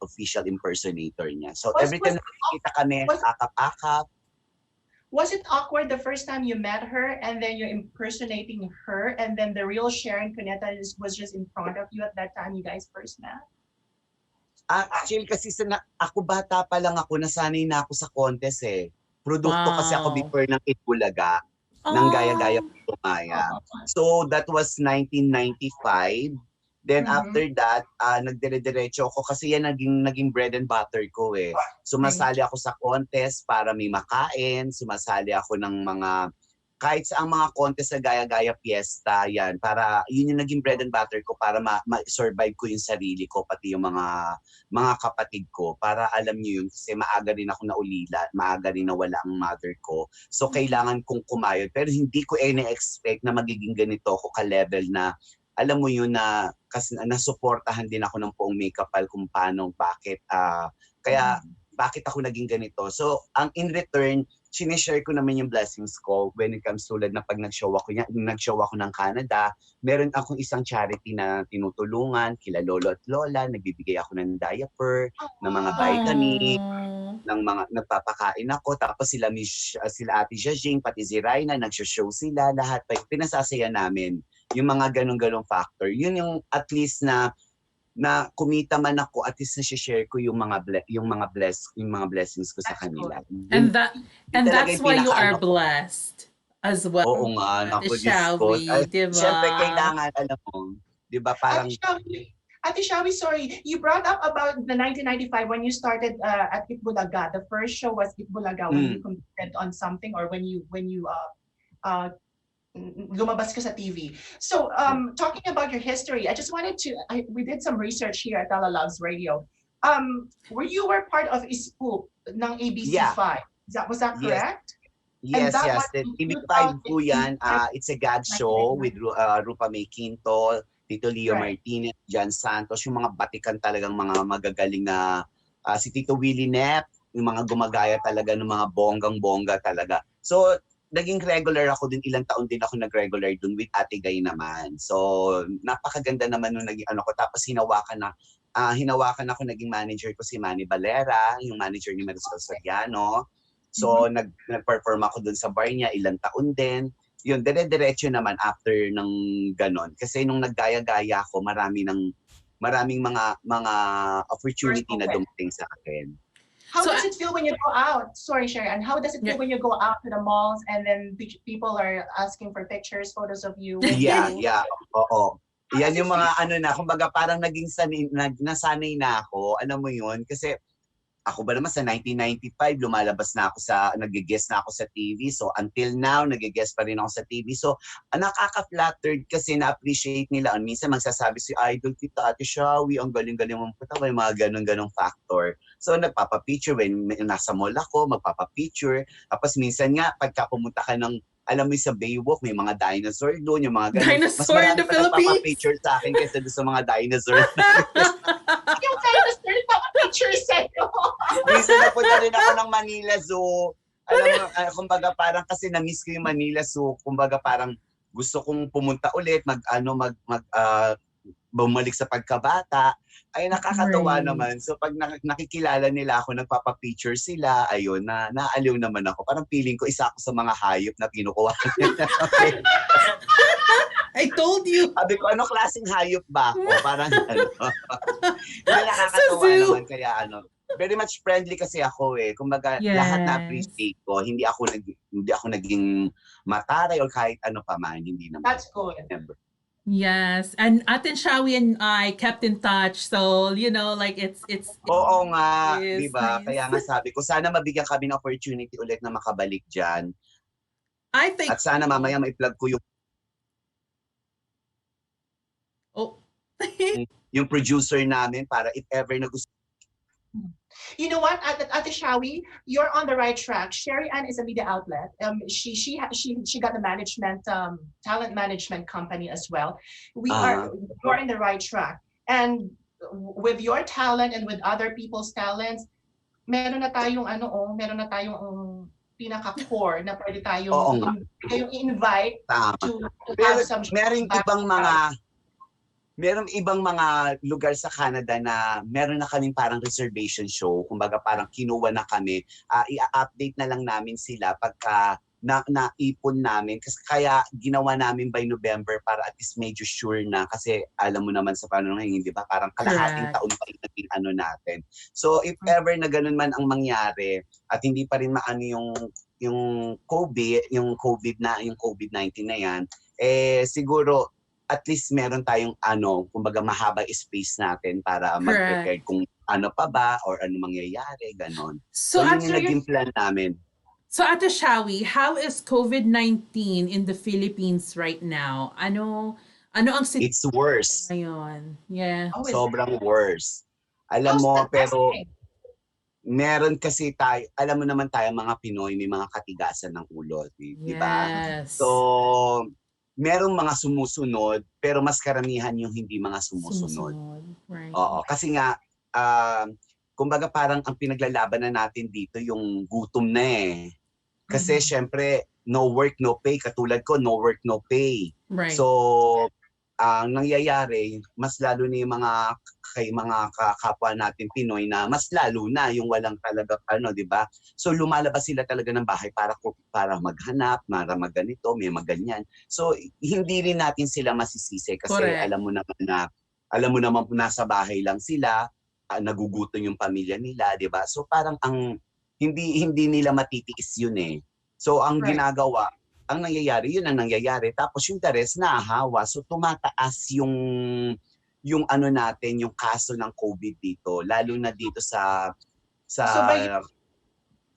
official impersonator niya. So, every time na nakikita kami, akap-akap. Was it awkward the first time you met her and then you're impersonating her and then the real Sharon Cuneta was just in front of you at that time you guys first met? Actually, kasi ako bata pa lang ako, nasanay na ako sa contest eh. Produkto kasi ako before ng Itbulaga, ng Gaya-Gaya Tumaya. So, that was 1995. Then after that, nagdire-diretso ako kasi yan naging bread and butter ko eh. Sumasali ako sa contest para may makain, sumasali ako ng mga kahit sa mga contest sa Gaya-Gaya Fiesta, yan, para yun yung naging bread and butter ko para ma-survive ko yung sarili ko, pati yung mga kapatid ko, para alam niyo yun, kasi maaga rin ako naulila, maaga rin nawala ang mother ko. So kailangan kong kumayod, pero hindi ko na-expect na magiging ganito ako ka-level na alam mo yun na kasi nasuportahan din ako ng buong Makeup-Al kung paano, bakit bakit ako naging ganito. So, ang in return, sinishare ko naman yung blessings ko when it comes tulad na pag nag-show ako ng Canada, meron akong isang charity na tinutulungan, kila lolo at lola, nagbibigay ako ng diaper, ng mga vitamin, ng mga nagpapakain ako, tapos sila Ate Jajing, pati si Raina, nagsho-show sila, lahat, pinasasaya namin yung mga ganong factor. Yun yung at least na kumita man ako, at least na-share ko yung mga blessings ko sa kanila. And that's why you are blessed as well. Oo nga, naku, Shawie, diba? Siyempre, kailangan, alam mo, diba, parang... Ate Shawie, sorry, you brought up about the 1995 when you started at Itbulaga. The first show was Itbulaga when you competed on something or when you lumabas ka sa TV. So, talking about your history, I just wanted to, we did some research here at TalaLuvzRadio. You were part of Ispoop ng ABC5. Was that correct? Yes. The TV5 po yan. It's a gag show with Rupa May Quinto, Tito Leo Martinez, Jan Santos, yung mga batikan talagang mga magagaling na si Tito Willie Nep, yung mga gumagaya talaga ng mga bonggang-bongga talaga. So, naging regular ako din, ilang taon din ako nag-regular dun with Ate Gay naman. So, napakaganda naman nung naging ko. Tapos hinawakan ako, naging manager ko si Manny Valera, yung manager ni Marisol Soriano. So, nag-perform ako dun sa bar niya, ilang taon din. Yun, dire-diretso naman after ng ganon. Kasi nung naggaya-gaya ako, maraming mga opportunity na dumating sa akin. How does it feel when you go out? Sorry, Sherry. And how does it feel when you go out to the malls and then people are asking for pictures, photos of you? Yeah. Oo. Yan yung mga kumbaga parang nasanay na ako. Alam mo yun? Kasi ako ba naman sa 1995, lumalabas na ako nag-guest na ako sa TV. So until now, nag-guest pa rin ako sa TV. So nakaka-flattered kasi na-appreciate nila. Minsan magsasabi si Idol kita, Ate Shawie, ang galing-galing mong puta, may mga ganun-ganong factor. So nagpapapicture, when nasa mall ako, magpapapicture. Tapos minsan nga, pagka pumunta ka ng, alam mo sa Baywalk, may mga dinosaur doon, yung mga ganun. Dinosaur in the Philippines? Mas marami pa nagpapapicture sa akin kaysa doon sa mga dinosaur. Yung dinosaur, nagpapapicture sa'yo. Minsan napunta rin ako ng Manila Zoo. Alam mo, kumbaga parang kasi na-miss ko yung Manila Zoo. Kumbaga parang gusto kong pumunta ulit, bumalik sa pagkabata. Ay nakakatawa naman. So pag nakikilala nila ako, nagpapapicture sila, ayun, naaliw naman ako. Parang feeling ko isa ako sa mga hayop na kinukuha nila. I told you. Sabi ko, ano klaseng hayop ba ako? Parang nakakatawa naman. Kaya very much friendly kasi ako eh. Kumbaga, lahat na appreciate ko. Hindi ako naging mataray or kahit ano pa man. Hindi naman. That's good. Never. Yes, and Ate Shawie and I kept in touch, so like it's. Oo nga, yes, di ba? nice. Kaya nga sabi ko, sana mabigyan kami ng opportunity ulit na makabalik dyan. I think. At sana mamaya ma-plug ko yung producer namin para if ever na gusto. You know what, Ate Shawie, you're on the right track. Sherry Ann is a media outlet. She got the management, talent management company as well. You're in the right track. And with your talent and with other people's talents, meron na tayong pinaka-core na pwede tayong invite to have some. Merong ibang mga lugar sa Canada na meron na kaming parang reservation show. Kumbaga parang kinuha na kami. I-update na lang namin sila pagka naipon namin. Kasi kaya ginawa namin by November para at least medyo sure na. Kasi alam mo naman sa paano ngayon, di ba? Parang kalahating taon pa yung naging natin. So if ever na ganun man ang mangyari at hindi pa rin maano yung COVID-19 na yan, siguro at least meron tayong kumbaga mahaba space natin para mag-prepare kung ano pa ba or ano mangyayari, ganon. So yun yung naging plan namin. So Ate Shawie, how is COVID-19 in the Philippines right now? Ano ang situation? It's worse. Ngayon? Yeah. Sobrang worse. Alam mo, pero meron kasi tayo, alam mo naman tayo mga Pinoy, may mga katigasan ng ulo, di ba? Yes. So merong mga sumusunod, pero mas karamihan yung hindi mga sumusunod. Right. Oo, kasi nga, kumbaga parang ang pinaglalaban na natin dito yung gutom na eh. Kasi syempre, no work, no pay. Katulad ko, no work, no pay. Right. So, ang nangyayari, mas lalo na yung mga kapwa natin Pinoy na mas lalo na yung walang talaga di ba? So lumalabas sila talaga ng bahay para maghanap, para magganito, may maganyan. So hindi rin natin sila masisisi kasi alam mo naman nasa bahay lang sila, nagugutom yung pamilya nila, di ba? So parang ang hindi nila matitiis yun eh. So ang ginagawa, ang nangyayari, yun ang nangyayari. Tapos yung interest nahahawa. So tumataas yung natin, yung kaso ng COVID dito. Lalo na dito sa So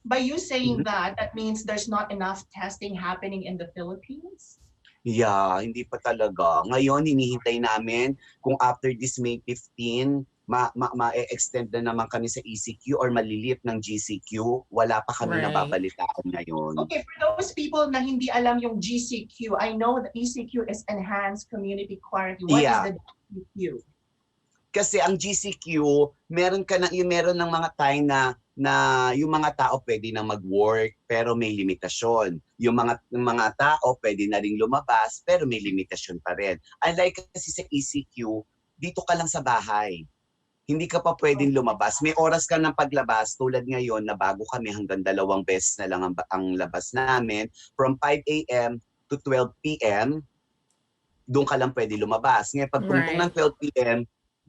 by you saying that means there's not enough testing happening in the Philippines? Yeah, hindi pa talaga. Ngayon, hinihintay namin kung after this May 15, ma-extend na naman kami sa ECQ or maliliit ng GCQ. Wala pa kami nababalitaan ngayon. Okay, for those people na hindi alam yung GCQ, I know the ECQ is Enhanced Community Quarantine. What is the GCQ? Kasi ang GCQ, meron ng mga time na yung mga tao pwede na mag-work pero may limitasyon. Yung mga tao pwede na ring lumabas pero may limitasyon pa rin. Unlike kasi sa ECQ, dito ka lang sa bahay. Hindi ka pa pwedeng lumabas. May oras ka ng paglabas. Tulad ngayon na bago kami hanggang 2 beses na lang ang labas namin. From 5 a.m. to 12 p.m., doon ka lang pwede lumabas. Ngayon pag ng 12 p.m.,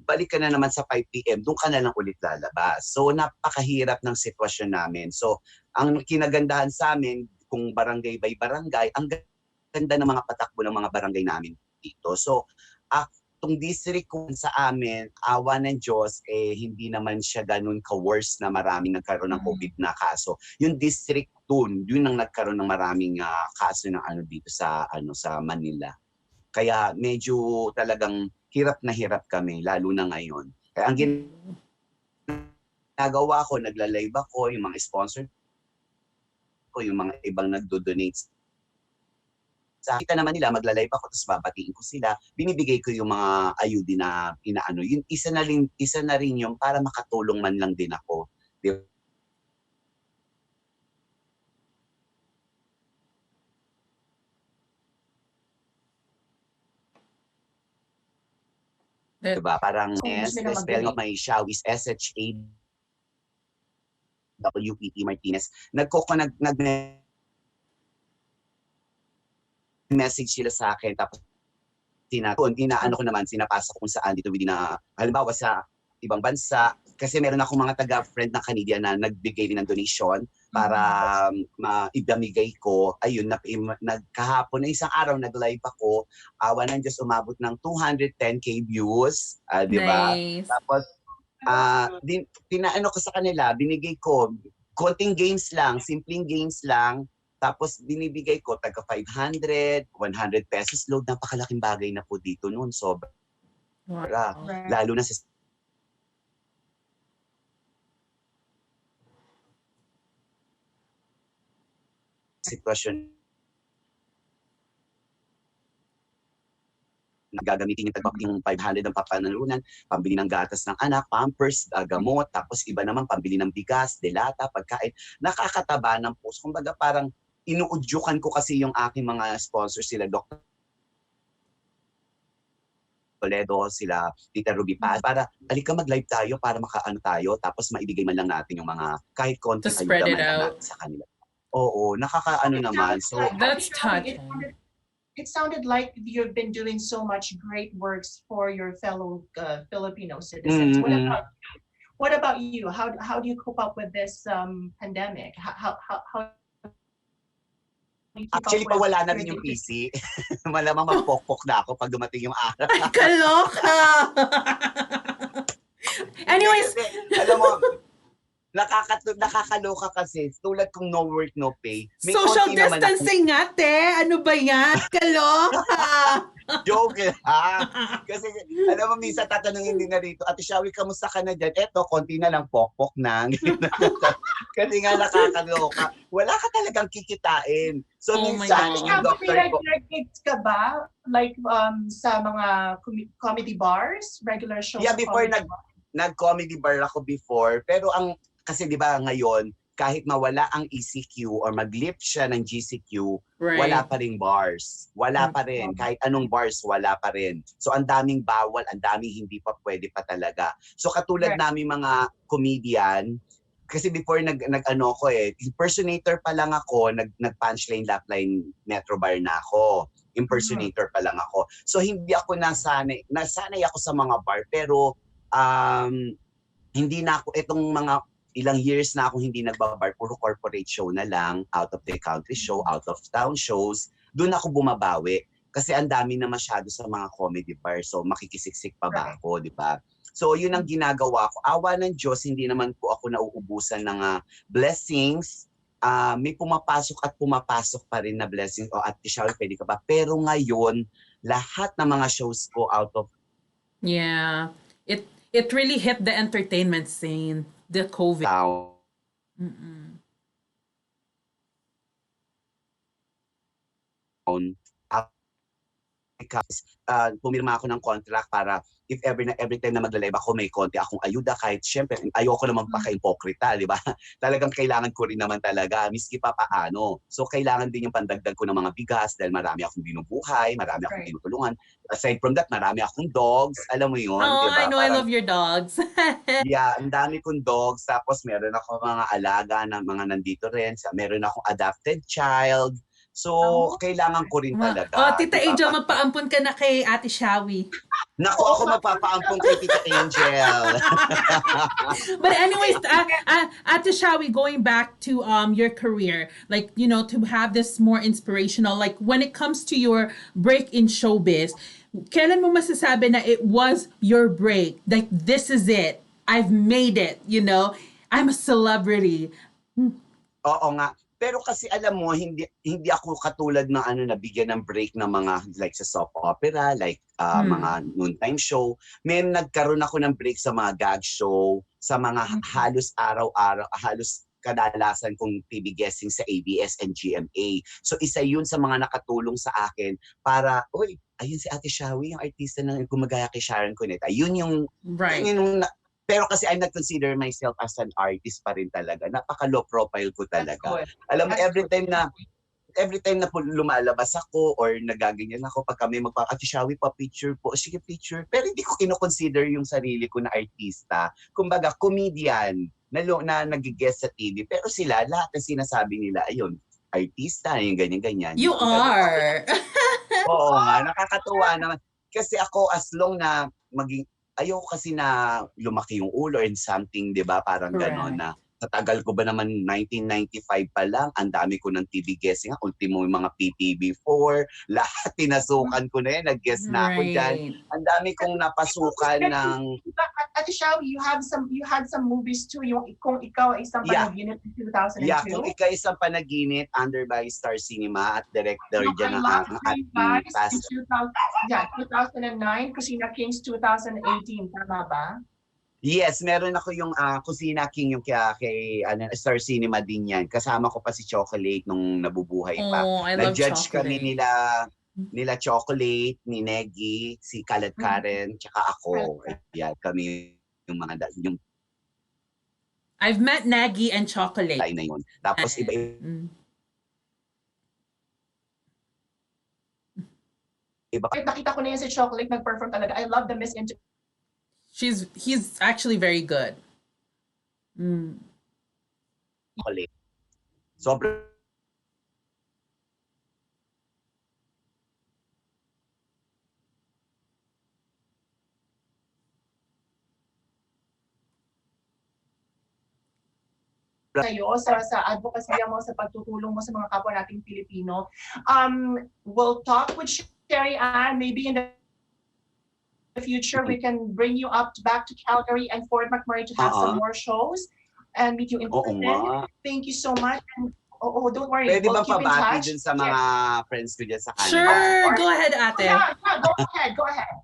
balik ka na naman sa 5 p.m., doon ka na lang ulit lalabas. So, napakahirap ng sitwasyon namin. So, ang kinagandahan sa amin, kung barangay by barangay, ang ganda ng mga patakbo ng mga barangay namin dito. So, itong district ko sa amin, awa ng Diyos, hindi naman siya ganun ka-worse na maraming nagkaroon ng COVID na kaso. Yung district 2, yun ang nagkaroon ng maraming kaso ng dito sa Manila. Kaya medyo talagang hirap na hirap kami, lalo na ngayon. Kaya ang ginagawa ko, nagla-live ako, yung mga sponsor ko, yung mga ibang nagdo-donate sa kita naman nila, magla-live ako, tapos babatiin ko sila, binibigay ko yung mga ayudi na inaano. Yun, isa na rin yung para makatulong man lang din ako. Diba? Diba? Parang spelling of my Shawie is SHAWET Martinez. Nag-message sila sa akin, tapos inaano ko naman, sinapasa ko kung saan dito within halimbawa sa ibang bansa, kasi meron akong mga taga-friend na Canadian na nagbigay din ng donation para maibamigay ko. Ayun, kahapon na isang araw nag-live ako, awa ng Diyos, umabot ng 210k views, di ba? Nice. Tapos, pinaano ko sa kanila, binigay ko, konting games lang, simpleng games lang, tapos binibigay ko, taga 500, 100 pesos load, napakalaking bagay na po dito noon, sobra. Wow. Lalo na sa sitwasyon gagamitin yung 500 ng papanalunan, pambili ng gatas ng anak, pampers, gamot, tapos iba naman pambili ng bigas, delata, pagkain. Nakakataba ng puso. Kumbaga parang inuudyukan ko kasi yung aking mga sponsors, sila Dr. Toledo, sila Tita Ruby Paz, para halika mag-live tayo para makaano tayo, tapos maibigay man lang natin yung mga kahit konting ayuda man lang natin sa kanila. Oo, nakakaano naman. So that's touching. It sounded like you've been doing so much great works for your fellow Filipino citizens. What about you? How do you cope up with this pandemic? How actually, pawala na rin yung PC. Malamang magpokpok na ako pag dumating yung araw. Ay, kaloka! Anyways, alam mo, nakakaloka kasi, tulad kong no work, no pay. May social distancing nga, te. Ano ba yan? Kaloka! Joke ha? Kasi, alam mo, minsan tatanungin din na rito, Ate Shawie, kamusta ka na dyan? Eto, konti na lang, pokpok na. Kasi nga nakakaloka. Wala ka talagang kikitain. So, minsan, yung doctor ko. Ka ba? Like, sa mga comedy bars? Regular shows? Yeah, before nag-comedy bar ako before. Pero kasi di ba ngayon, kahit mawala ang ECQ or mag-lift siya ng GCQ, wala pa rin bars. Wala pa rin. Kahit anong bars, wala pa rin. So ang daming bawal, ang daming hindi pa pwede pa talaga. So katulad namin mga comedian, kasi before nag-ano ko impersonator pa lang ako, nag-punchline, lapline, metro bar na ako. Impersonator pa lang ako. So hindi ako nasanay ako sa mga bar, pero hindi na ako, itong mga ilang years na akong hindi nagbabar, puro corporate show na lang, out of the country show, out of town shows, doon ako bumabawi. Kasi ang dami na masyado sa mga comedy bar, so makikisiksik pa ba ako, di ba? So yun ang ginagawa ko. Awa ng Diyos, hindi naman po ako nauubusan ng blessings. May pumapasok pa rin na blessings. O Ate Shawie, pwede ka ba? Pero ngayon, lahat ng mga shows ko out of... Yeah. It really hit the entertainment scene. The COVID. Pumirma ako ng contract para if every time na magla-live ako, may konti akong ayuda, kahit syempre ayoko naman paka-impokrita, di ba? Talagang kailangan ko rin naman talaga, miski pa paano. So kailangan din yung pandagdag ko ng mga bigas dahil marami akong binubuhay, marami akong tinutulungan. Aside from that, marami akong dogs, alam mo yun, oh, di ba? I know, I love your dogs. Yeah, ang dami kong dogs, tapos meron ako mga alaga na mga nandito rin, meron akong adopted child. So, kailangan ko rin talaga. Oh, Tita Angel, magpaampun ka na kay Ate Shawie. Naku, ako magpapaampong kay Tita Angel. But anyways, Ate Shawie, going back to your career, like, you know, to have this more inspirational, like when it comes to your break in showbiz, kailan mo masasabi na it was your break? Like, this is it. I've made it, you know? I'm a celebrity. Oo nga. Pero kasi alam mo, hindi ako katulad ng nabigyan ng break ng mga like sa soap opera, like mga noontime show. May nagkaroon ako ng break sa mga gag show, sa mga halos araw-araw, halos kadalasan kong TV guesting sa ABS and GMA. So isa yun sa mga nakatulong sa akin para, uy, ayun si Ate Shawie, yung artista na gumagaya kay Sharon Cuneta. Yun yung, right. Pero kasi I'm not consider myself as an artist pa rin talaga. Napaka-low profile ko talaga. Alam mo, every time na lumalabas ako or nagaganyan ako pag kami Ate Shawie pa picture po, sige picture. Pero hindi ko kino-consider yung sarili ko na artista. Kumbaga, comedian na nag-guest sa TV. Pero sila, lahat ng sinasabi nila, ayun, artista, yung ganyan-ganyan. You are! Oo nga, nakakatuwa naman. Kasi ako, as long na ayoko kasi na lumaki yung ulo and something, di ba? Parang gano'n na. Tatagal ko ba naman 1995 pa lang, ang dami ko ng TV guessing, ultimo yung mga PTV4, lahat tinasukan ko na yan, nag-guess na ako dyan. Ang dami kong napasukan ng... Ate Shawie, you had some movies too, yung Kung Ikaw ay Isang Panaginip in 2002. Yeah, Kung Ikaw ay Isang Panaginip, under by Star Cinema at director dyan ng ating past. 2009, Kusina Kings 2018, tama ba? Yes, meron ako yung Kusina King yung kay Star Cinema din yan. Kasama ko pa si Chocolate nung nabubuhay pa. Oh, I love Nag-judge Chocolate. kami nila Chocolate, ni Neggy, si Kalat Karen, tsaka ako. Yan, kami yung mga yung I've met Neggy and Chocolate. na yun. Tapos iba Nakita ko na yun si Chocolate nag-perform talaga. I love the Miss Inter. He's actually very good. Chocolate. Sobrang sa'yo, sa advocacy mo, sa pagtutulong mo sa mga kapwa nating Pilipino. We'll talk with Sherry Ann. Maybe in the future, we can bring you back to Calgary and Fort McMurray to have some more shows and meet you in person. Thank you so much. And, don't worry. Pwede we'll bang pabati dun sa mga friends ko dyan sa Canada? Sure! Go ahead, ate. Yeah, go ahead.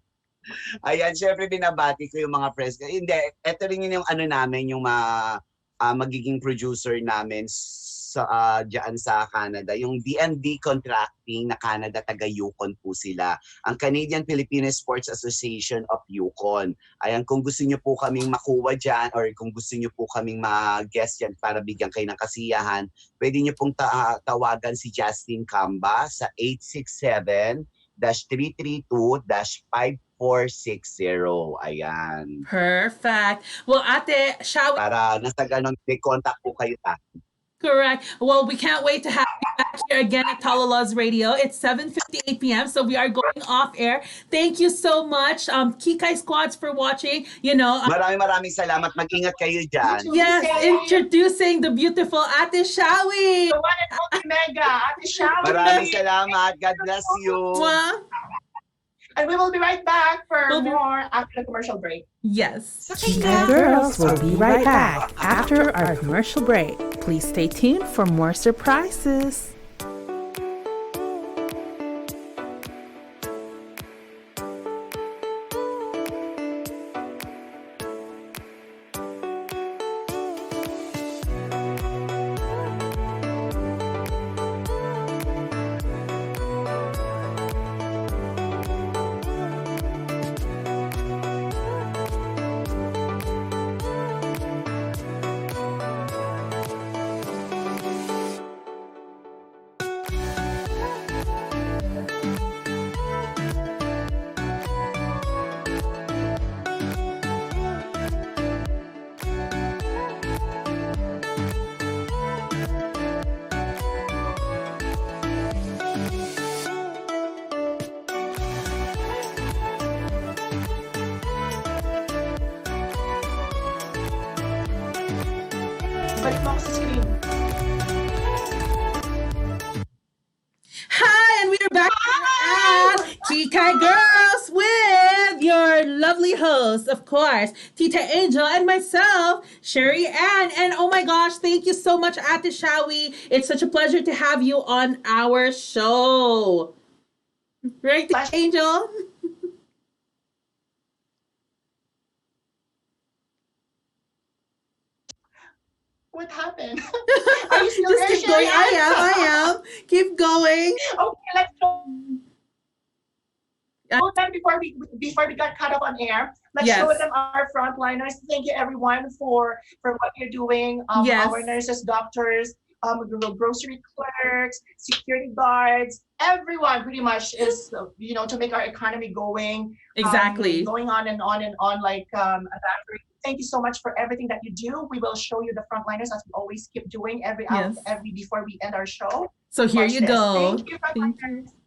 Ayan, syempre binabati ko yung mga friends ko. Hindi, eto rin yung namin, yung magiging producer namin sa diyan sa Canada, yung D&D Contracting na Canada, taga Yukon po sila. Ang Canadian Filipino Sports Association of Yukon. Ayan, kung gusto niyo po kaming makuha diyan or kung gusto niyo po kaming mag-guest diyan para bigyan kayo ng kasiyahan, pwede niyo pong tawagan si Justin Camba sa 867-332-5460. Ayan. Perfect. Well, Ate Shawie. Para nasa ganon, may contact po kayo sa akin. Correct. Well, we can't wait to have you back here again at TalaLuvzRadio. It's 7:58 p.m., so we are going off air. Thank you so much, Kikay squads, for watching. You know, Maraming salamat. Mag-ingat kayo dyan. yes, introducing the beautiful Ate Shawie. The one and only Mega, Ate Shawie. Maraming salamat. God bless you. Mwah. And we will be right back for more after the commercial break. Yes. Kikay Girls will be right back after our commercial break. Please stay tuned for more surprises. Balik mo ako sa screen. Hi, and we are back at Kikay Girls with your lovely host, of course, Tita Angel, and myself, Sherry Ann. And oh my gosh, thank you so much, Ate Shawie. It's such a pleasure to have you on our show. Right, Tita Angel? What happened? Are you still Just there, keep Sherry? going. I am. Keep going. Okay, let's go. Time before we got cut off on air, let's Yes. show them our frontliners. Thank you everyone for what you're doing. Yes. Our nurses, doctors, grocery clerks, security guards, everyone pretty much is to make our economy going. Exactly. Going on and on and on like a battery. Thank you so much for everything that you do. We will show you the frontliners as we always keep doing every before we end our show. So here Watch you this. go. Thank you, Thank frontliners. you.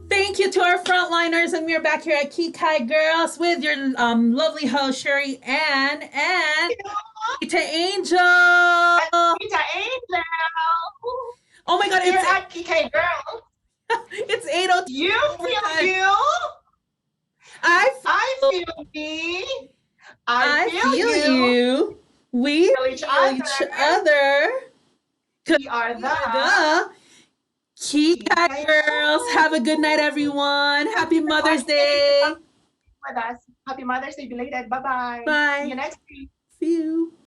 Thank you to our frontliners, and we're back here at Kikay Girls with your lovely host Sherry Ann and Tita Angel. Tita Angel. Oh my God, You're it's at Kikay Girl. it's 8:02. You feel you. I feel me. I feel you. We feel each other. We are the Kikay Girls. Have a good night, everyone. Happy Mother's Day. with us. Happy Mother's Day belated. Bye-bye. Bye. See you next week. See you.